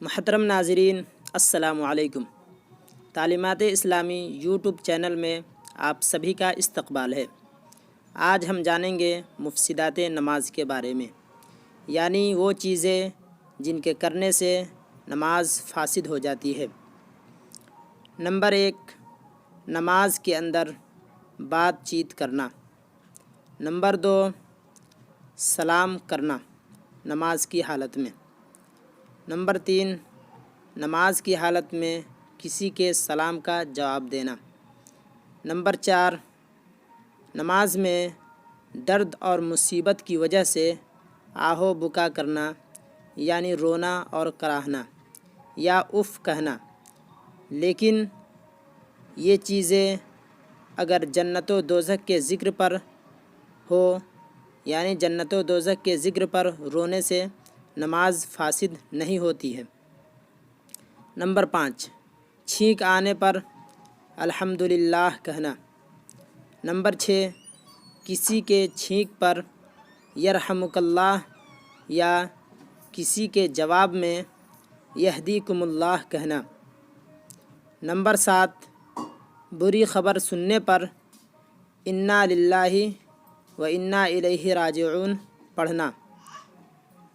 محترم ناظرین، السلام علیکم۔ تعلیمات اسلامی یوٹیوب چینل میں آپ سبھی کا استقبال ہے۔ آج ہم جانیں گے مفسدات نماز کے بارے میں، یعنی وہ چیزیں جن کے کرنے سے نماز فاسد ہو جاتی ہے۔ نمبر 1، نماز کے اندر بات چیت کرنا۔ نمبر 2، سلام کرنا نماز کی حالت میں۔ نمبر 3، نماز کی حالت میں کسی کے سلام کا جواب دینا۔ نمبر 4، نماز میں درد اور مصیبت کی وجہ سے آہ و بکا کرنا، یعنی رونا اور کراہنا یا اف کہنا۔ لیکن یہ چیزیں اگر جنت و دوزخ کے ذکر پر ہو، یعنی جنت و دوزخ کے ذکر پر رونے سے نماز فاسد نہیں ہوتی ہے۔ نمبر 5، چھینک آنے پر الحمدللہ کہنا۔ نمبر 6، کسی کے چھینک پر یرحمک اللہ یا کسی کے جواب میں یہدیکم اللہ کہنا۔ نمبر 7، بری خبر سننے پر انا للہ و انا الیہ راجعون پڑھنا۔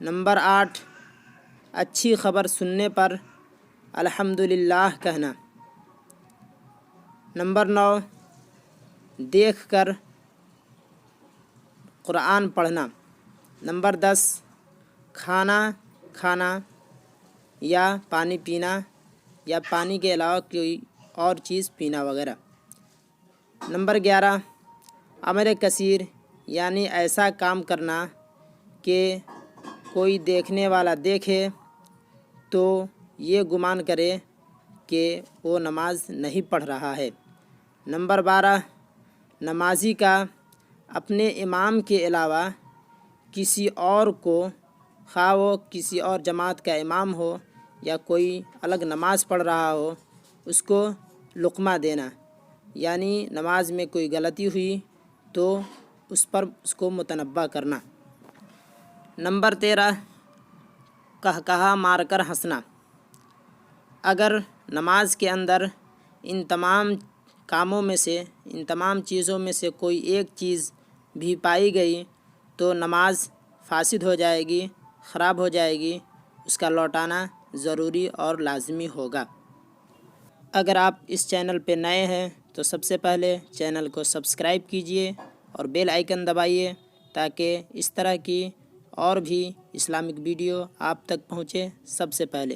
نمبر 8، اچھی خبر سننے پر الحمدللہ کہنا۔ نمبر 9، دیکھ کر قرآن پڑھنا۔ نمبر 10، کھانا کھانا یا پانی پینا یا پانی کے علاوہ کوئی اور چیز پینا وغیرہ۔ نمبر 11، عمل کثیر، یعنی ایسا کام کرنا کہ کوئی دیکھنے والا دیکھے تو یہ گمان کرے کہ وہ نماز نہیں پڑھ رہا ہے۔ نمبر 12، نمازی کا اپنے امام کے علاوہ کسی اور کو، خواہ وہ کسی اور جماعت کا امام ہو یا کوئی الگ نماز پڑھ رہا ہو، اس کو لقمہ دینا، یعنی نماز میں کوئی غلطی ہوئی تو اس پر اس کو متنبہ کرنا۔ نمبر 13، قہقہا مار کر ہنسنا۔ اگر نماز کے اندر ان تمام کاموں میں سے، ان تمام چیزوں میں سے کوئی ایک چیز بھی پائی گئی تو نماز فاسد ہو جائے گی، خراب ہو جائے گی، اس کا لوٹانا ضروری اور لازمی ہوگا۔ اگر آپ اس چینل پہ نئے ہیں تو سب سے پہلے چینل کو سبسکرائب کیجئے اور بیل آئیکن دبائیے تاکہ اس طرح کی اور بھی اسلامک ویڈیو آپ تک پہنچے سب سے پہلے۔